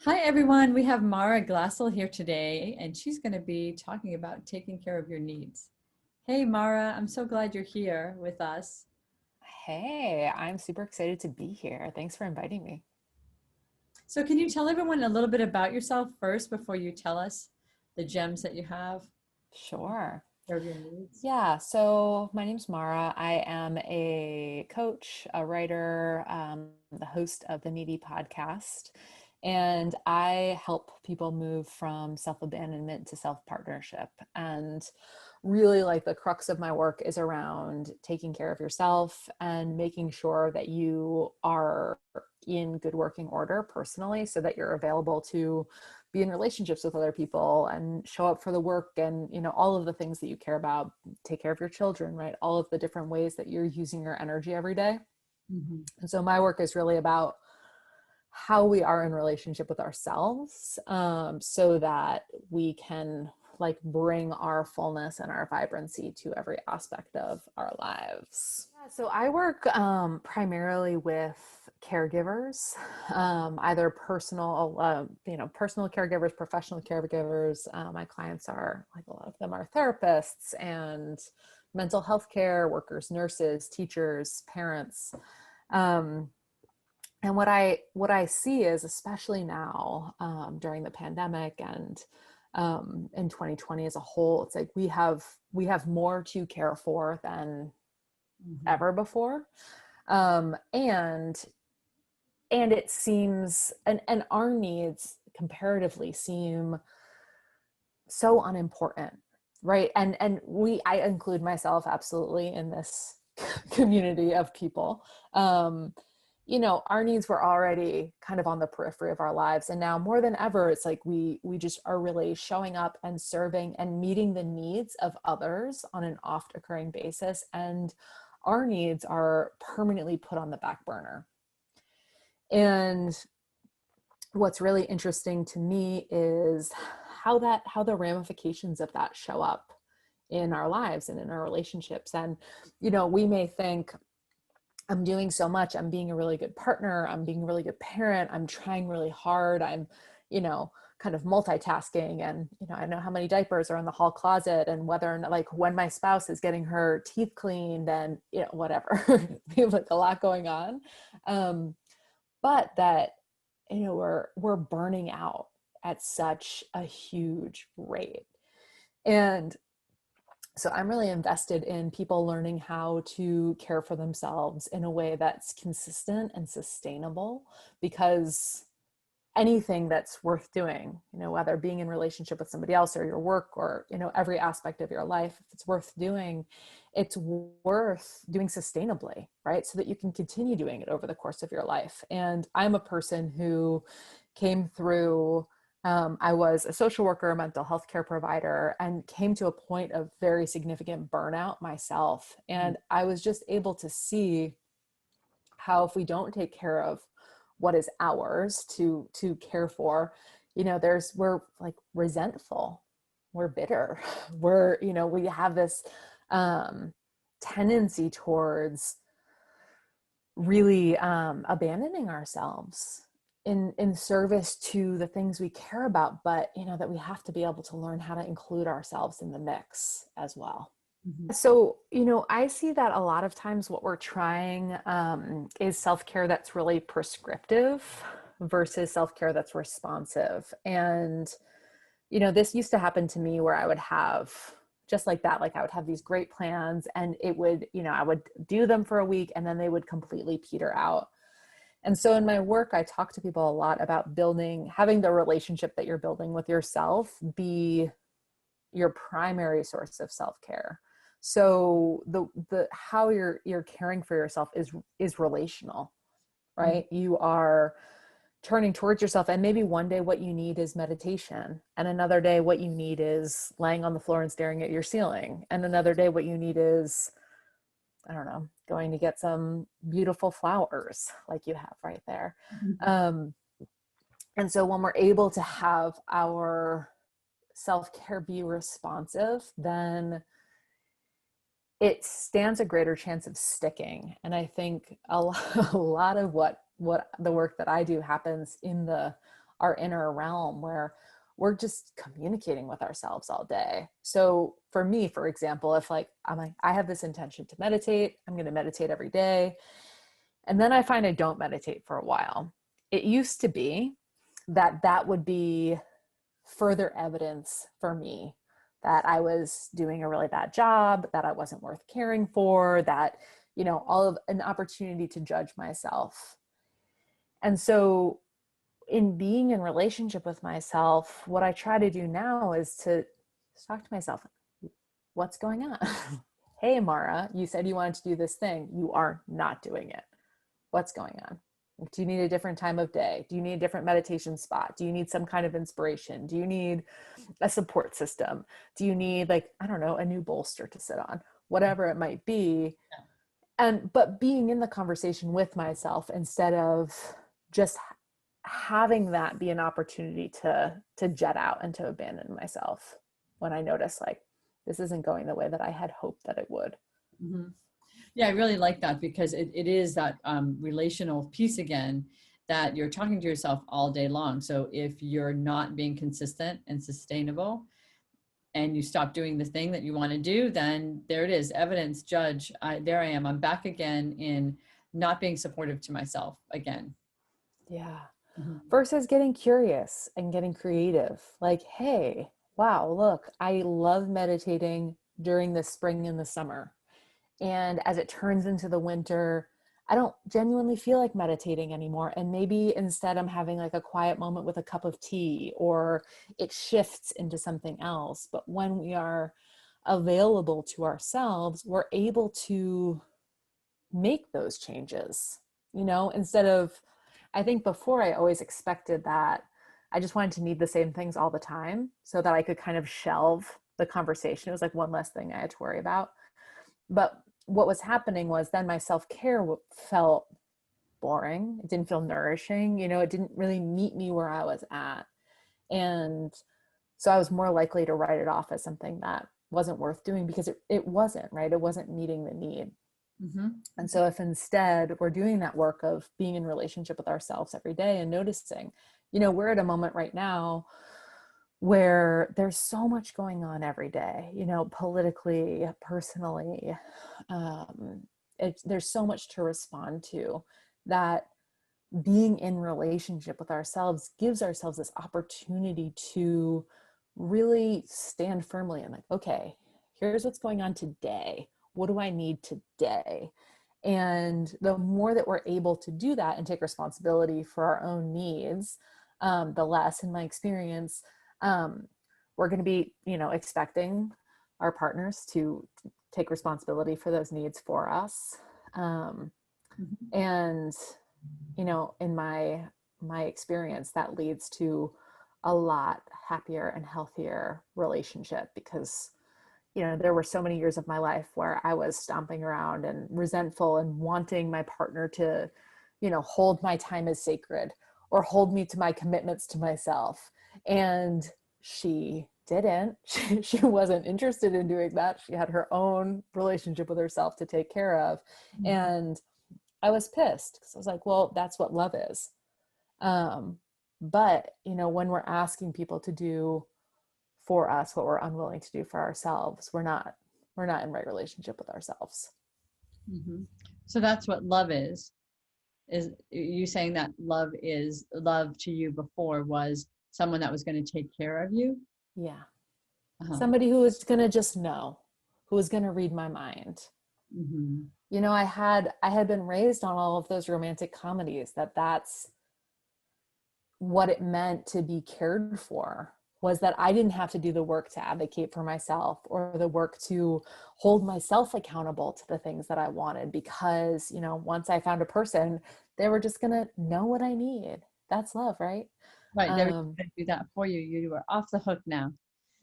Hi, everyone. We have Mara Glatzel here today, and she's going to be talking about taking care of your needs. Hey, Mara, I'm so glad you're here with us. Hey, I'm super excited to be here. Thanks for inviting me. So, can you tell everyone a little bit about yourself first before you tell us the gems that you have Sure. for your needs? Yeah, so my name's Mara. I am a coach, a writer, the host of the Needy podcast, and I help people move from self-abandonment to self-partnership. And really, like the crux of my work is around taking care of yourself and making sure that you are in good working order personally so that you're available to be in relationships with other people and show up for the work and all of the things that you care about, take care of your children, right? All of the different ways that you're using your energy every day. Mhm. And so my work is really about how we are in relationship with ourselves, so that we can like bring our fullness and our vibrancy to every aspect of our lives. Yeah, so I work primarily with caregivers, either personal, personal caregivers, professional caregivers. My clients are like a lot of them are therapists and mental health care workers, nurses, teachers, parents. Um, and what I see is, especially now, during the pandemic and in 2020 as a whole, it's like we have more to care for than Mhm. ever before, and it seems, and our needs comparatively seem so unimportant, right? And I include myself absolutely in this community of people. Our needs were already kind of on the periphery of our lives, and now more than ever it's like we just are really showing up and serving and meeting the needs of others on an oft occurring basis, and our needs are permanently put on the back burner. And what's really interesting to me is how the ramifications of that show up in our lives and in our relationships. And we may think, I'm doing so much, I'm being a really good partner, I'm being a really good parent, I'm trying really hard, I'm kind of multitasking, and I know how many diapers are in the hall closet, and whether or not, like, when my spouse is getting her teeth cleaned, and whatever. We have like a lot going on, but that we're burning out at such a huge rate. And so I'm really invested in people learning how to care for themselves in a way that's consistent and sustainable, because anything that's worth doing, whether being in relationship with somebody else or your work or, every aspect of your life, if it's worth doing, it's worth doing sustainably, right? So that you can continue doing it over the course of your life. And I'm a person who came through, I was a social worker, a mental health care provider, and came to a point of very significant burnout myself. And I was just able to see how, if we don't take care of what is ours to care for, we're like resentful, we're bitter, we have this tendency towards really abandoning ourselves in service to the things we care about, but that we have to be able to learn how to include ourselves in the mix as well. Mhm. So, I see that a lot of times what we're trying is self-care that's really prescriptive versus self-care that's responsive. And, this used to happen to me where I would have just like that, like I would have these great plans, and it would, I would do them for a week and then they would completely peter out. And so in my work, I talk to people a lot about having the relationship that you're building with yourself be your primary source of self-care. So the how you're caring for yourself is relational, Mhm. right? You are turning towards yourself, and maybe one day what you need is meditation, and another day what you need is laying on the floor and staring at your ceiling, and another day what you need is, I don't know, going to get some beautiful flowers like you have right there. Mhm. um, and so when we're able to have our self-care be responsive, then it stands a greater chance of sticking. And I think a lot, a lot of what the work that I do happens in the our inner realm where we're just communicating with ourselves all day. So for me, for example, if like, I'm like, I have this intention to meditate, I'm going to meditate every day. And then I find I don't meditate for a while. It used to be that would be further evidence for me that I was doing a really bad job, that I wasn't worth caring for, that, all of an opportunity to judge myself. And so in being in relationship with myself, what I try to do now is to talk to myself. What's going on? Hey, Mara, you said you wanted to do this thing. You are not doing it. What's going on? Do you need a different time of day? Do you need a different meditation spot? Do you need some kind of inspiration? Do you need a support system? Do you need, like, I don't know, a new bolster to sit on? Whatever it might be. But being in the conversation with myself instead of just having that be an opportunity to jet out and to abandon myself when I notice like this isn't going the way that I had hoped that it would. Mm-hmm. Yeah, I really like that because it is that relational piece again, that you're talking to yourself all day long. So if you're not being consistent and sustainable and you stop doing the thing that you want to do, then there it is, evidence, judge, there I am. I'm back again in not being supportive to myself again. Yeah. Mm-hmm. Versus getting curious and getting creative. Like, hey, wow, look, I love meditating during the spring and the summer. And as it turns into the winter, I don't genuinely feel like meditating anymore. And maybe instead I'm having like a quiet moment with a cup of tea, or it shifts into something else. But when we are available to ourselves, we're able to make those changes, instead of, I think before I always expected that I just wanted to need the same things all the time so that I could kind of shelve the conversation. It was like one less thing I had to worry about. But what was happening was then my self-care felt boring. It didn't feel nourishing. It didn't really meet me where I was at. And so I was more likely to write it off as something that wasn't worth doing because it wasn't, right? It wasn't meeting the need. Mm-hmm. And so if instead we're doing that work of being in relationship with ourselves every day and noticing, we're at a moment right now where there's so much going on every day, politically, personally, there's so much to respond to, that being in relationship with ourselves gives ourselves this opportunity to really stand firmly and like, okay, here's what's going on today. What do I need today? And the more that we're able to do that and take responsibility for our own needs, the less, in my experience, we're going to be, expecting our partners to take responsibility for those needs for us. And, in my experience, that leads to a lot happier and healthier relationship because, there were so many years of my life where I was stomping around and resentful and wanting my partner to, hold my time as sacred or hold me to my commitments to myself. And she didn't. She wasn't interested in doing that. She had her own relationship with herself to take care of. Mm-hmm. And I was pissed because I was like, well, that's what love is. But, when we're asking people to do for us what we're unwilling to do for ourselves, we're not in right relationship with ourselves. Mm-hmm. So that's what love is you saying that love to you before was someone that was going to take care of you? Yeah. Uh-huh. Somebody who was going to just know, who was going to read my mind. Mm-hmm. I had been raised on all of those romantic comedies that's what it meant to be cared for, was that I didn't have to do the work to advocate for myself or the work to hold myself accountable to the things that I wanted, because, once I found a person, they were just going to know what I need. That's love, right? Right. They were going to do that for you. You were off the hook now.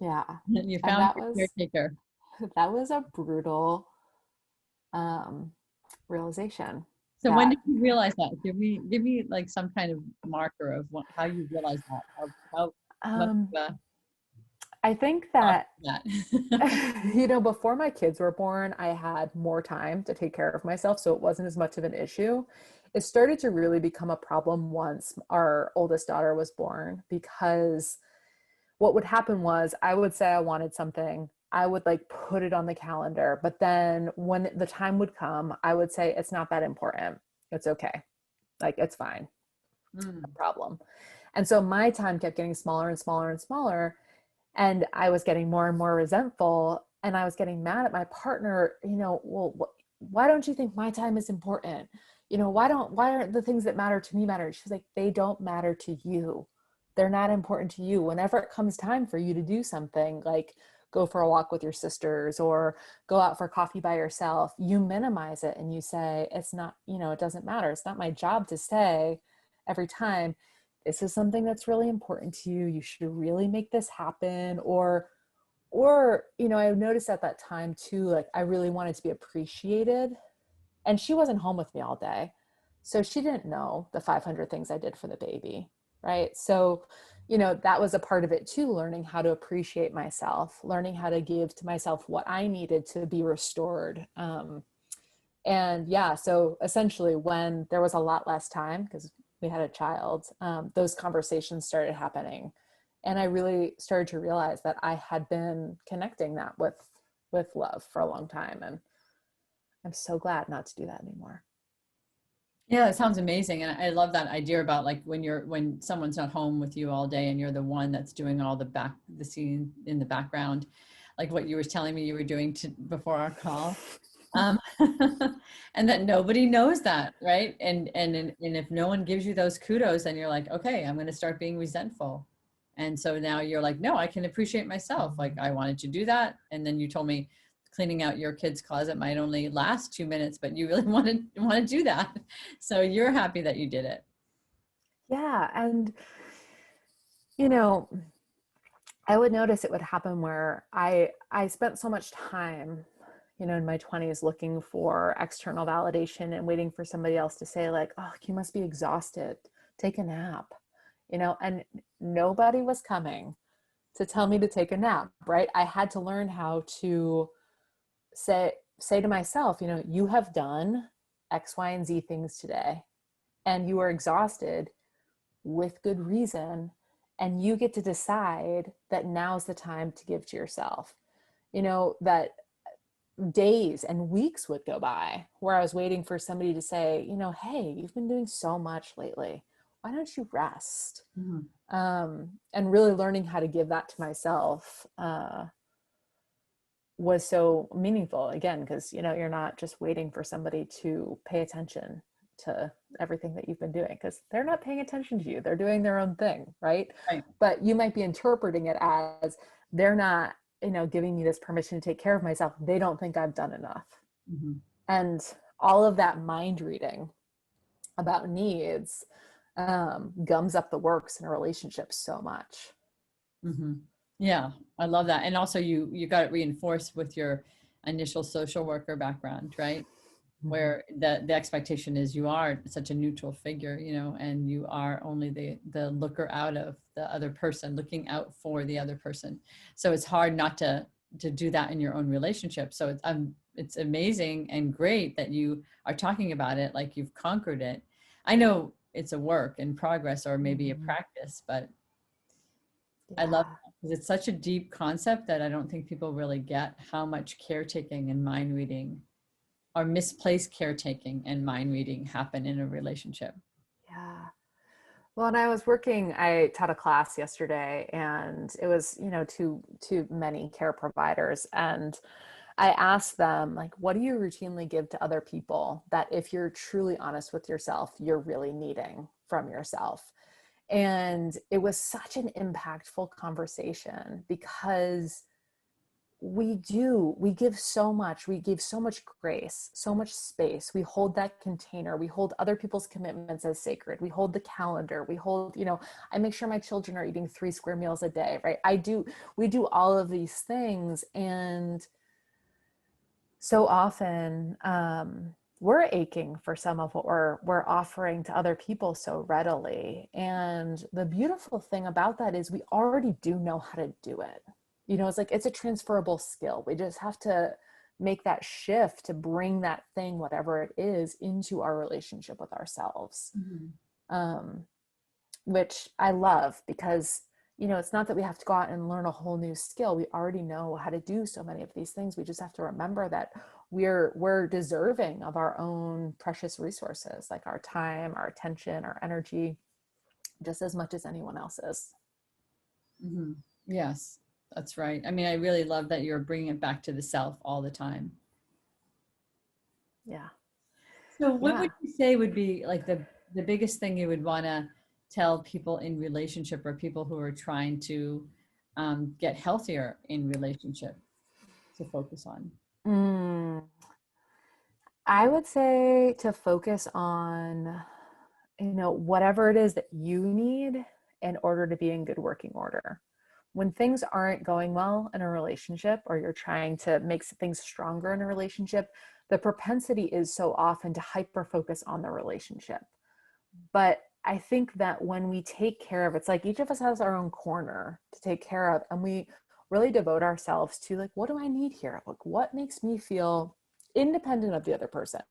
Yeah. You And found your caretaker. that was a brutal realization. So when did you realize that? Give me like some kind of marker of how you realized that. How much I think that, that. before my kids were born, I had more time to take care of myself. So it wasn't as much of an issue. it started to really become a problem once our oldest daughter was born, because what would happen was I would say I wanted something. I would like put it on the calendar, but then when the time would come, I would say, it's not that important. It's okay. Like, it's fine. No Mm. problem. And so my time kept getting smaller and smaller and smaller. And I was getting more and more resentful. And I was getting mad at my partner, well, why don't you think my time is important? Why aren't the things that matter to me matter? She's like, they don't matter to you. They're not important to you. Whenever it comes time for you to do something, like go for a walk with your sisters or go out for coffee by yourself, you minimize it and you say, it's not, it doesn't matter. It's not my job to say every time, this is something that's really important to you. You should really make this happen. Or, I noticed at that time too, like I really wanted to be appreciated, and she wasn't home with me all day. So she didn't know the 500 things I did for the baby. Right. So, that was a part of it too, learning how to appreciate myself, learning how to give to myself what I needed to be restored. And yeah, so essentially when there was a lot less time, because we had a child, those conversations started happening. And I really started to realize that I had been connecting that with love for a long time. And I'm so glad not to do that anymore. Yeah, it sounds amazing. And I love that idea about like when someone's not home with you all day and you're the one that's doing all the scene in the background, like what you were telling me you were doing before our call. Um, and that nobody knows that, right? And if no one gives you those kudos, then you're like, okay, I'm going to start being resentful. And so now you're like, no, I can appreciate myself. Like I wanted to do that. And then you told me cleaning out your kid's closet might only last 2 minutes, but you really want to do that. So you're happy that you did it. Yeah. And, you know, I would notice it would happen where I spent so much time, in my 20s looking for external validation and waiting for somebody else to say like, oh, you must be exhausted. Take a nap, and nobody was coming to tell me to take a nap, right? I had to learn how to say to myself, you have done X, Y, and Z things today, and you are exhausted with good reason, and you get to decide that now's the time to give to yourself. That days and weeks would go by where I was waiting for somebody to say, hey, you've been doing so much lately. Why don't you rest? Mhm. And really learning how to give that to myself was so meaningful, again, because you're not just waiting for somebody to pay attention to everything that you've been doing, because they're not paying attention to you. They're doing their own thing, right? Right. But you might be interpreting it as, they're not giving me this permission to take care of myself. They don't think I've done enough. Mhm. And all of that mind reading about needs gums up the works in a relationship so much. Mm-hmm. Yeah, I love that. And also you got it reinforced with your initial social worker background, right? Where the expectation is you are such a neutral figure, and you are only the looker out of the other person, looking out for the other person. So it's hard not to do that in your own relationship. So it's amazing and great that you are talking about it like you've conquered it. I know it's a work in progress or maybe a Mhm. practice, but I love Yeah. it because it's such a deep concept that I don't think people really get how much caretaking and mind reading or misplaced caretaking and mind reading happen in a relationship. Yeah. Well, and I taught a class yesterday, and it was, to many care providers. And I asked them, like, what do you routinely give to other people that if you're truly honest with yourself, you're really needing from yourself? And it was such an impactful conversation, because we give so much, we give so much grace, so much space. We hold that container, we hold other people's commitments as sacred, we hold the calendar, we hold, I make sure my children are eating 3 square meals a day, right? We do all of these things. And so often we're aching for some of what we're offering to other people so readily. And the beautiful thing about that is we already do know how to do it. It's like, it's a transferable skill. We just have to make that shift to bring that thing, whatever it is, into our relationship with ourselves. Um, which I love because, you know, it's not that we have to go out and learn a whole new skill. We already know how to do so many of these things. We just have to remember that we're deserving of our own precious resources, like our time, our attention, our energy, just as much as anyone else's. Mm-hmm. Yes, that's right. I mean, I really love that you're bringing it back to the self all the time. Yeah. So what Yeah. would you say would be like the biggest thing you would want to tell people in relationship or people who are trying to get healthier in relationship to focus on? Mm, I would say to focus on, you know, whatever it is that you need in order to be in good working order. When things aren't going well in a relationship, or you're trying to make things stronger in a relationship, the propensity is so often to hyper focus on the relationship. But I think that when we take care of, it's like each of us has our own corner to take care of, and we really devote ourselves to, like, what do I need here? Like, what makes me feel independent of the other person?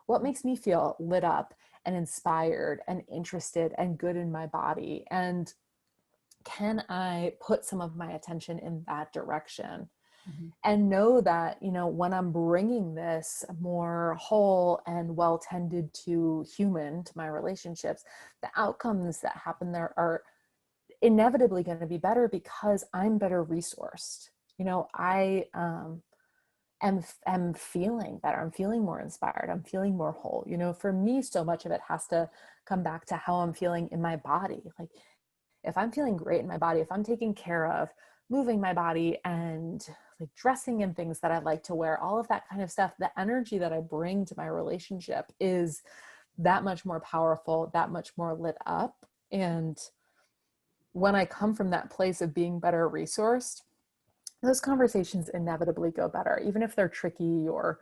What makes me feel lit up and inspired and interested and good in my body? And can I put some of my attention in that direction? Mhm. And know that, you know, when I'm bringing this more whole and well tended to human to my relationships, the outcomes that happen there are inevitably going to be better because I'm better resourced. You know, I am feeling better. I'm feeling more inspired. I'm feeling more whole. You know, for me, so much of it has to come back to how I'm feeling in my body. Like, if I'm feeling great in my body, if I'm taking care of moving my body and like dressing in things that I like to wear, all of that kind of stuff, the energy that I bring to my relationship is that much more powerful, that much more lit up. And when I come from that place of being better resourced, those conversations inevitably go better, even if they're tricky, or,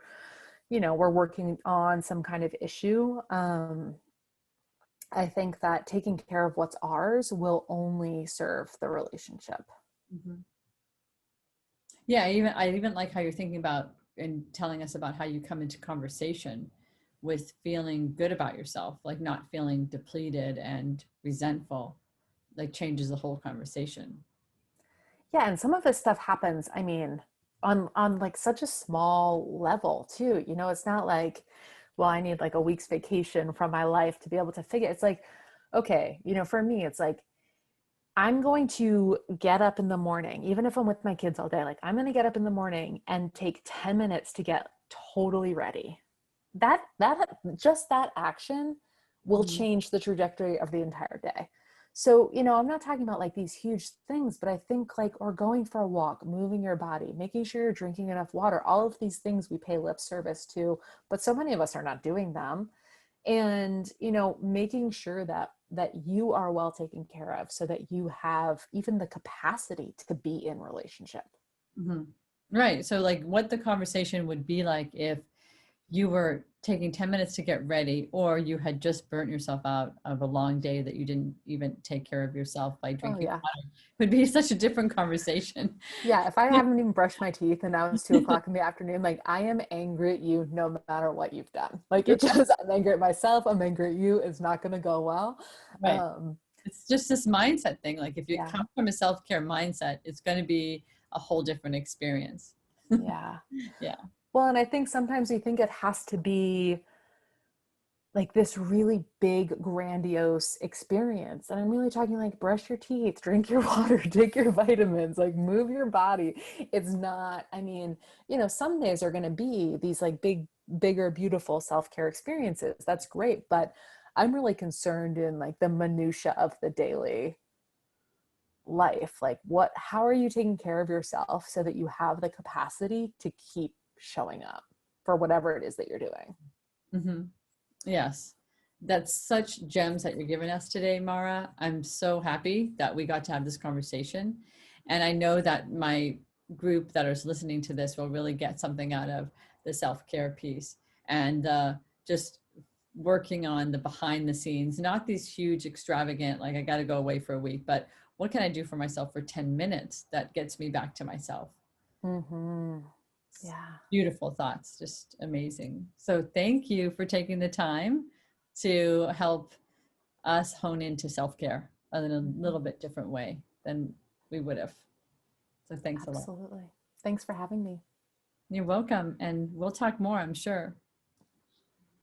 you know, we're working on some kind of issue. I think that taking care of what's ours will only serve the relationship. Mhm. Yeah, I even like how you're thinking about and telling us about how you come into conversation with feeling good about yourself, like not feeling depleted and resentful, like changes the whole conversation. Yeah, and some of this stuff happens, I mean, on like such a small level too. You know, it's not like, well, I need like a week's vacation from my life to be able to figure. It's like, okay, you know, for me, it's like I'm going to get up in the morning, even if I'm with my kids all day, like I'm going to get up in the morning and take 10 minutes to get totally ready. That just that action will Mhm. change the trajectory of the entire day. So, you know, I'm not talking about like these huge things, but I think like, or going for a walk, moving your body, making sure you're drinking enough water, all of these things we pay lip service to, but so many of us are not doing them. And, you know, making sure that you are well taken care of so that you have even the capacity to be in relationship. Mhm. Right. So like what the conversation would be like if you were taking 10 minutes to get ready, or you had just burnt yourself out of a long day that you didn't even take care of yourself by Oh drinking yeah. water, would be such a different conversation. Yeah, if I haven't even brushed my teeth and now it's 2 o'clock in the afternoon, like I am angry at you no matter what you've done. Like it just, I'm angry at myself, I'm angry at you. It's not going to go well. Right. Um, It's just this mindset thing. Like if you yeah, come from a self-care mindset, it's going to be a whole different experience. yeah. Yeah. Well, and I think sometimes we think it has to be like this really big, grandiose experience. And I'm really talking like brush your teeth, drink your water, take your vitamins, like move your body. It's not, I mean, you know, some days are going to be these like bigger, beautiful self-care experiences. That's great. But I'm really concerned in like the minutia of the daily life. Like how are you taking care of yourself so that you have the capacity to keep showing up for whatever it is that you're doing? Hmm. Yes. That's such gems that you're giving us today, Mara. I'm so happy that we got to have this conversation. And I know that my group that is listening to this will really get something out of the self-care piece and just working on the behind the scenes, not these huge, extravagant, like I got to go away for a week, but what can I do for myself for 10 minutes that gets me back to myself? Mm-hmm. Yeah. Beautiful thoughts, just amazing. So thank you for taking the time to help us hone into self-care in a Mhm. little bit different way than we would have. So thanks a lot. Absolutely. Thanks for having me. You're welcome. And we'll talk more, I'm sure.